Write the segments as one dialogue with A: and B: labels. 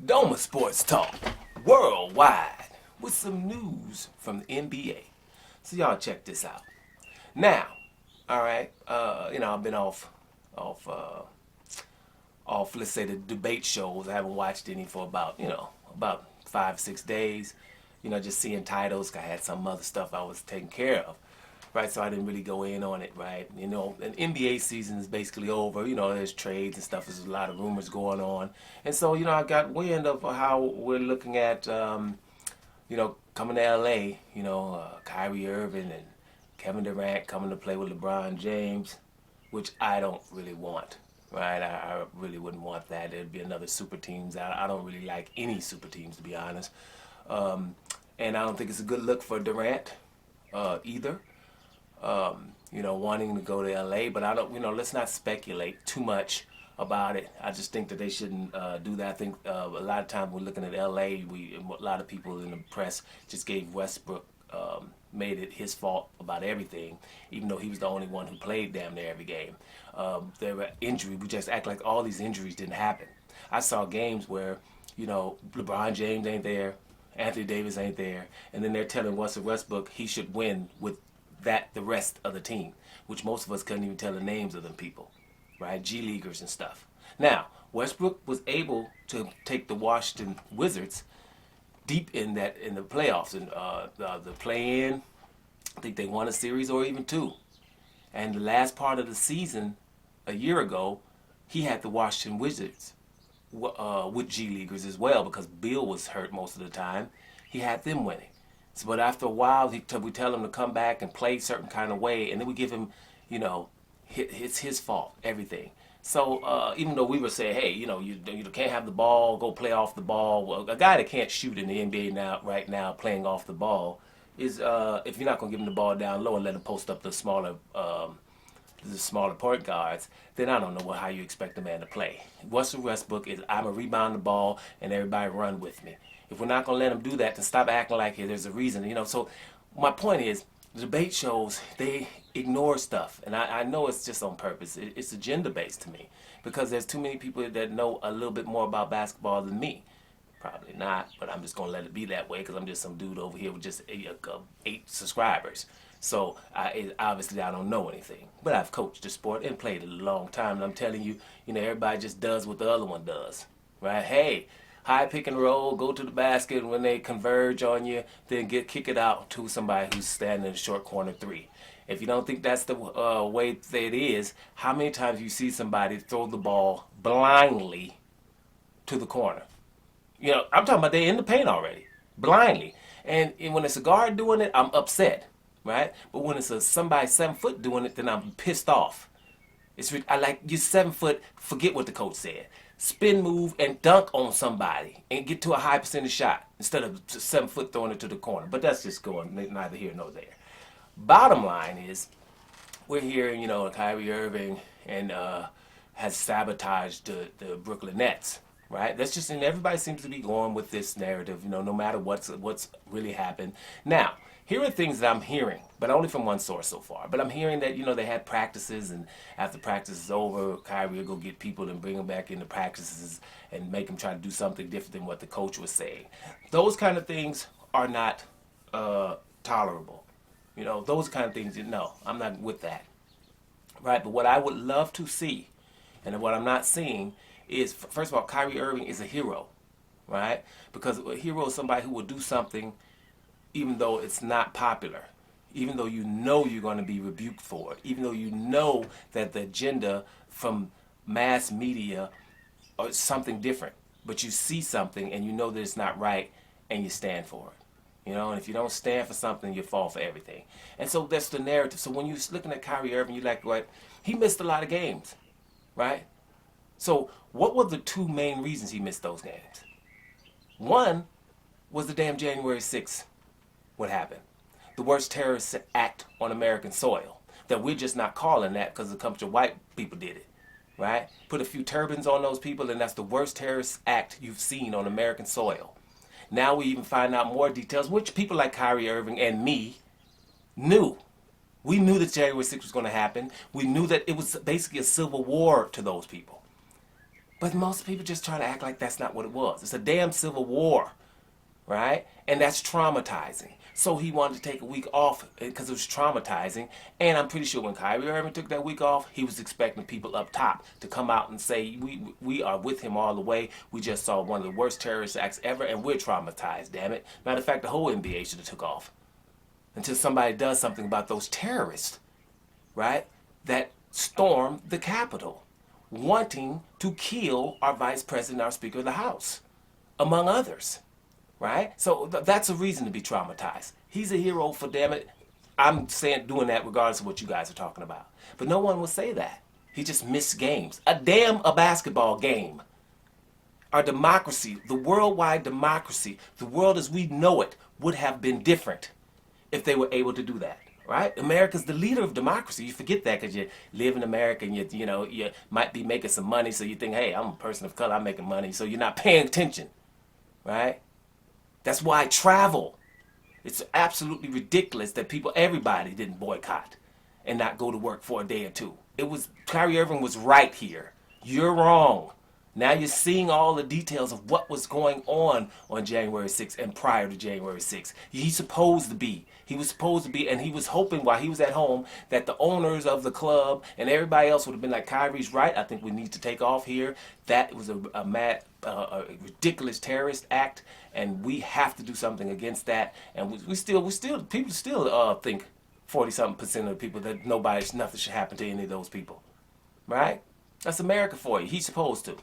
A: Doma Sports Talk worldwide with some news from the NBA. So y'all check this out. Now, all right, I've been off, let's say the debate shows. I haven't watched any for about 5, 6 days. Just seeing titles. I had some other stuff I was taking care of. Right, so I didn't really go in on it, right? And NBA season is basically over. There's trades and stuff. There's a lot of rumors going on. And so, I got wind of how we're looking at, coming to LA, Kyrie Irving and Kevin Durant coming to play with LeBron James, which I don't really want, right? I really wouldn't want that. There'd be another super teams. I don't really like any super teams, to be honest. And I don't think it's a good look for Durant either. Wanting to go to LA, but I don't, let's not speculate too much about it. I just think that they shouldn't do that. I think a lot of times we're looking at LA, a lot of people in the press just gave Westbrook, made it his fault about everything, even though he was the only one who played damn near every game. There were injuries. We just act like all these injuries didn't happen. I saw games where, LeBron James ain't there, Anthony Davis ain't there, and then they're telling Russell Westbrook he should win with the rest of the team, which most of us couldn't even tell the names of them people, right? G Leaguers and stuff. Now, Westbrook was able to take the Washington Wizards deep in the playoffs and the play-in. I think they won a series or even two. And the last part of the season, a year ago, he had the Washington Wizards with G Leaguers as well, because Bill was hurt most of the time. He had them winning. So, but after a while, we tell him to come back and play a certain kind of way, and then we give him, it's his fault, everything. So even though we were saying, hey, you can't have the ball, go play off the ball. Well, a guy that can't shoot in the NBA right now, playing off the ball, is if you're not going to give him the ball down low and let him post up the smaller point guards, then I don't know how you expect the man to play. Russell Westbrook is, I'm going to rebound the ball and everybody run with me. If we're not going to let them do that, then stop acting like there's a reason. So my point is, the debate shows, they ignore stuff. And I know it's just on purpose. It's agenda-based to me, because there's too many people that know a little bit more about basketball than me. Probably not, but I'm just going to let it be that way, because I'm just some dude over here with just 8 subscribers. So obviously I don't know anything. But I've coached the sport and played it a long time. And I'm telling you, everybody just does what the other one does. Right? Hey, high pick and roll, go to the basket, and when they converge on you, then kick it out to somebody who's standing in the short corner 3. If you don't think that's the way it is, how many times you see somebody throw the ball blindly to the corner? I'm talking about they're in the paint already, blindly. And when it's a guard doing it, I'm upset, right? But when it's somebody 7 foot doing it, then I'm pissed off. I like, you're 7 foot, forget what the coach said. Spin move and dunk on somebody and get to a high percentage shot instead of 7 foot throwing it to the corner. But that's just going neither here nor there. Bottom line is, we're hearing, Kyrie Irving and has sabotaged the Brooklyn Nets, right? That's just, and everybody seems to be going with this narrative, no matter what's really happened. Now, here are things that I'm hearing, but only from one source so far. But I'm hearing that, they had practices, and after practice is over, Kyrie will go get people and bring them back into practices and make them try to do something different than what the coach was saying. Those kind of things are not tolerable. Those kind of things, no, I'm not with that. Right? But what I would love to see, and what I'm not seeing, is, first of all, Kyrie Irving is a hero, right? Because a hero is somebody who will do something even though it's not popular, even though you're going to be rebuked for it, even though that the agenda from mass media is something different, but you see something and that it's not right, and you stand for it. And if you don't stand for something, you fall for everything. And so that's the narrative. So when you're looking at Kyrie Irving, you're like, what? He missed a lot of games, right? So what were the 2 main reasons he missed those games? One was the damn January 6th. What happened? The worst terrorist act on American soil. That we're just not calling that because a bunch of white people did it, right? Put a few turbans on those people, and that's the worst terrorist act you've seen on American soil. Now we even find out more details, which people like Kyrie Irving and me knew. We knew that January 6th was going to happen. We knew that it was basically a civil war to those people. But most people just try to act like that's not what it was. It's a damn civil war, right? And that's traumatizing. So he wanted to take a week off because it was traumatizing. And I'm pretty sure when Kyrie Irving took that week off, he was expecting people up top to come out and say, we are with him all the way. We just saw one of the worst terrorist acts ever, and we're traumatized, damn it. Matter of fact, the whole NBA should have took off until somebody does something about those terrorists, right, that stormed the Capitol, wanting to kill our vice president, our Speaker of the House, among others. Right? So that's a reason to be traumatized. He's a hero for, damn it. I'm saying doing that regardless of what you guys are talking about. But no one will say that. He just missed games. A basketball game. Our democracy, the worldwide democracy, the world as we know it, would have been different if they were able to do that. Right? America's the leader of democracy. You forget that because you live in America and you might be making some money, so you think, hey, I'm a person of color, I'm making money, so you're not paying attention. Right? That's why travel. It's absolutely ridiculous that everybody didn't boycott and not go to work for a day or two. Kyrie Irving was right here. You're wrong. Now you're seeing all the details of what was going on January 6th and prior to January 6th. He's supposed to be. He was supposed to be, and he was hoping while he was at home that the owners of the club and everybody else would have been like, Kyrie's right. I think we need to take off here. That was a ridiculous terrorist act, and we have to do something against that. And people still think 40-something% of the people that nothing should happen to any of those people, right? That's America for you. He's supposed to.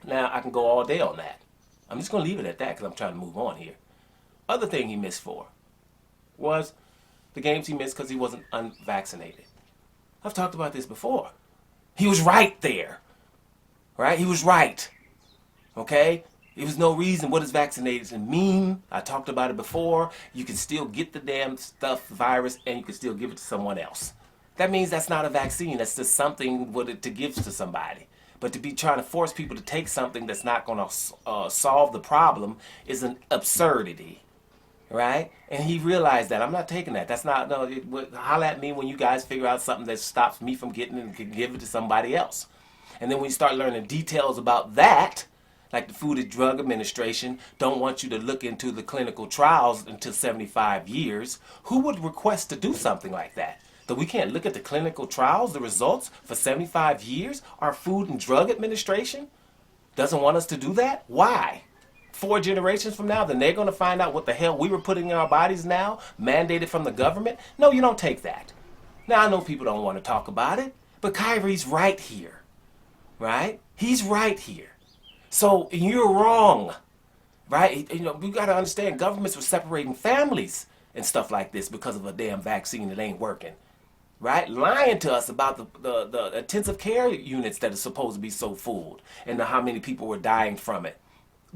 A: Now I can go all day on that. I'm just gonna leave it at that because I'm trying to move on here. Other thing he missed for was the games he missed because he wasn't unvaccinated. I've talked about this before. He was right there, right? He was right. Okay? There was no reason. What does vaccination mean? I talked about it before. You can still get the damn virus, and you can still give it to someone else. That means that's not a vaccine. That's just something to give to somebody. But to be trying to force people to take something that's not going to solve the problem is an absurdity, right? And he realized that. I'm not taking that. That's not, no, holler at me when you guys figure out something that stops me from getting it and can give it to somebody else. And then when you start learning details about that, like the Food and Drug Administration don't want you to look into the clinical trials until 75 years, who would request to do something like that? That we can't look at the clinical trials, the results for 75 years? Our Food and Drug Administration doesn't want us to do that? Why? 4 generations from now, then they're going to find out what the hell we were putting in our bodies now, mandated from the government? No, you don't take that. Now, I know people don't want to talk about it, but Kyrie's right here, right? He's right here. So you're wrong, right? We got to understand governments were separating families and stuff like this because of a damn vaccine that ain't working. Right? Lying to us about the intensive care units that are supposed to be so full and how many people were dying from it.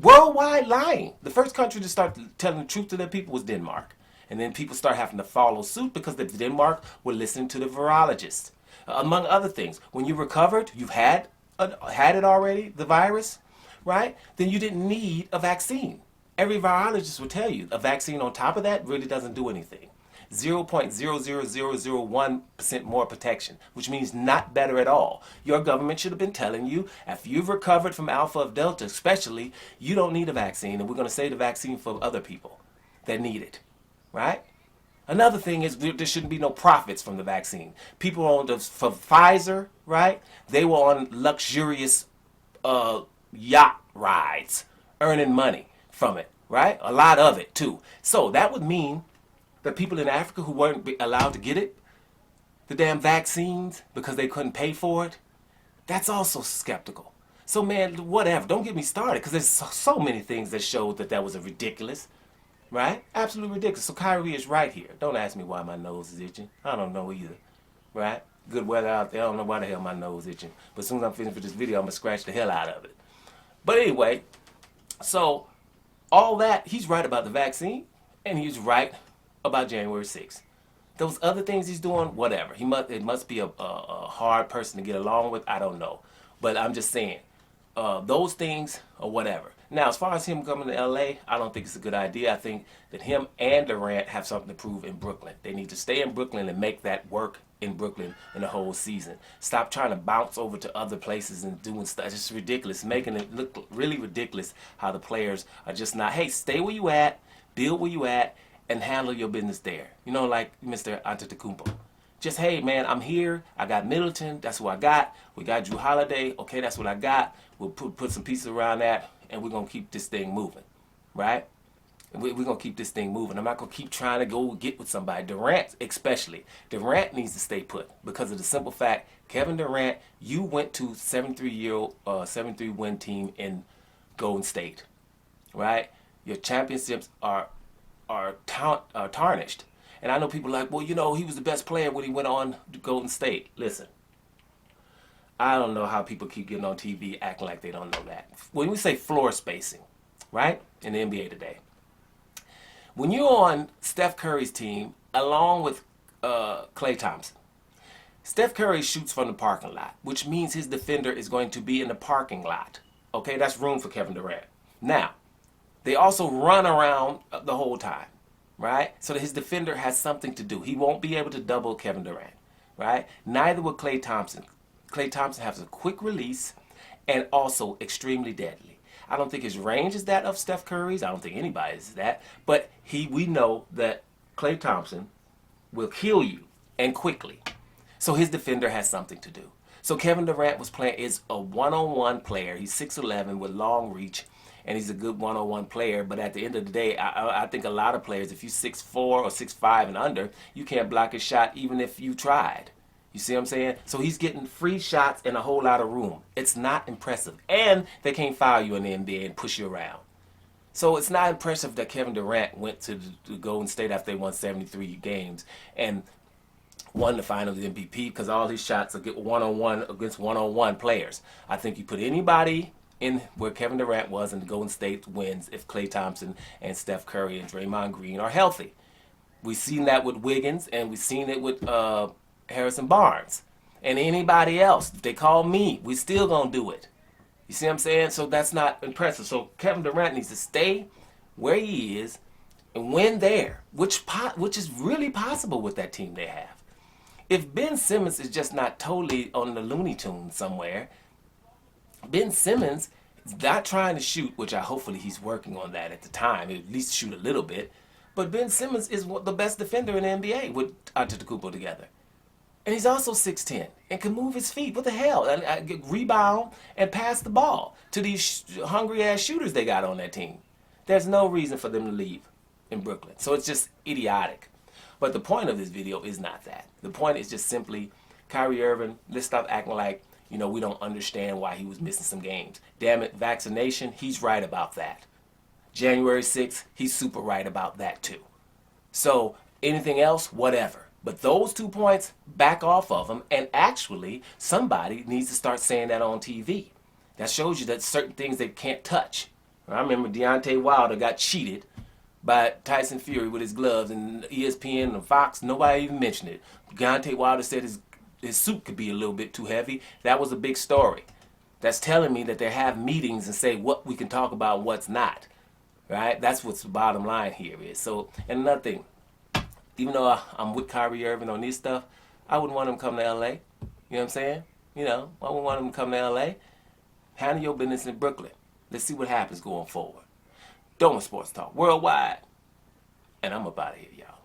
A: Worldwide lying. The first country to start telling the truth to their people was Denmark. And then people start having to follow suit because the Denmark were listening to the virologists. Among other things, when you recovered, you've had it already, the virus, right? Then you didn't need a vaccine. Every virologist will tell you a vaccine on top of that really doesn't do anything. 0.00001% more protection, which means not better at all. Your government should have been telling you, if you've recovered from Alpha of Delta especially, you don't need a vaccine, and we're going to save the vaccine for other people that need it, right? Another thing is there shouldn't be no profits from the vaccine. People for Pfizer, right? They were on luxurious yacht rides, earning money from it, right? A lot of it, too. So that would mean the people in Africa who weren't allowed to get it, the damn vaccines, because they couldn't pay for it, that's also skeptical. So, man, whatever. Don't get me started, because there's so many things that showed that was a ridiculous, right? Absolutely ridiculous. So Kyrie is right here. Don't ask me why my nose is itching. I don't know either, right? Good weather out there. I don't know why the hell my nose is itching. But as soon as I'm finished with this video, I'm going to scratch the hell out of it. But anyway, so all that, he's right about the vaccine, and he's right about January 6th. Those other things he's doing, whatever. It must be a hard person to get along with. I don't know. But I'm just saying, those things or whatever. Now, as far as him coming to LA, I don't think it's a good idea. I think that him and Durant have something to prove in Brooklyn. They need to stay in Brooklyn and make that work in Brooklyn in the whole season. Stop trying to bounce over to other places and doing stuff. It's just ridiculous, making it look really ridiculous how the players are just not, hey, stay where you at, build where you at, and handle your business there. You know, like Mr. Antetokounmpo. Just, hey, man, I'm here. I got Middleton. That's what I got. We got Drew Holiday. Okay, that's what I got. We'll put some pieces around that, and we're going to keep this thing moving, right? We're going to keep this thing moving. I'm not going to keep trying to go get with somebody. Durant, especially. Durant needs to stay put because of the simple fact, Kevin Durant, you went to 73 win team in Golden State, right? Your championships are tarnished. And I know people are like, well, you know, he was the best player when he went on to Golden State. Listen, I don't know how people keep getting on TV acting like they don't know that. When we say floor spacing, right, in the NBA today, when you're on Steph Curry's team along with Klay Thompson, Steph Curry shoots from the parking lot, which means his defender is going to be in the parking lot. Okay, that's room for Kevin Durant. Now, they also run around the whole time, right? So that his defender has something to do. He won't be able to double Kevin Durant, right? Neither will Klay Thompson. Klay Thompson has a quick release and also extremely deadly. I don't think his range is that of Steph Curry's. I don't think anybody's that. But we know that Klay Thompson will kill you and quickly. So his defender has something to do. So Kevin Durant is a one-on-one player. He's 6'11" with long reach, and he's a good one-on-one player. But at the end of the day, I think a lot of players, if you're 6'4" or 6'5" and under, you can't block his shot even if you tried. You see what I'm saying? So he's getting free shots and a whole lot of room. It's not impressive. And they can't foul you in the NBA and push you around. So it's not impressive that Kevin Durant went to the Golden State after they won 73 games and won the Finals MVP because all his shots are get one-on-one against one-on-one players. I think you put anybody in where Kevin Durant was in the Golden State wins if Klay Thompson and Steph Curry and Draymond Green are healthy. We've seen that with Wiggins and we've seen it with Harrison Barnes and anybody else. If they call me, we still gonna do it. You see what I'm saying? So that's not impressive. So Kevin Durant needs to stay where he is and win there, which is really possible with that team they have. If Ben Simmons is just not totally on the Looney Tunes somewhere, Ben Simmons is not trying to shoot, which hopefully he's working on that at the time, at least shoot a little bit. But Ben Simmons is the best defender in the NBA with Antetokounmpo together. And he's also 6'10" and can move his feet. What the hell? And rebound and pass the ball to these hungry-ass shooters they got on that team. There's no reason for them to leave in Brooklyn. So it's just idiotic. But the point of this video is not that. The point is just simply, Kyrie Irving, let's stop acting like, you know, we don't understand why he was missing some games. Damn it, vaccination, he's right about that. January 6th, he's super right about that too. So anything else, whatever. But those 2 points, back off of them, and actually, somebody needs to start saying that on TV. That shows you that certain things they can't touch. I remember Deontay Wilder got cheated by Tyson Fury with his gloves, and ESPN and Fox, nobody even mentioned it. Deontay Wilder said his suit could be a little bit too heavy. That was a big story. That's telling me that they have meetings and say what we can talk about and what's not. Right? That's what's the bottom line here is. So, and another thing, even though I'm with Kyrie Irving on this stuff, I wouldn't want him to come to LA. You know what I'm saying? You know, I wouldn't want him to come to LA. Handle your business in Brooklyn. Let's see what happens going forward. Doma Sports Talk Worldwide. And I'm up out of here, y'all.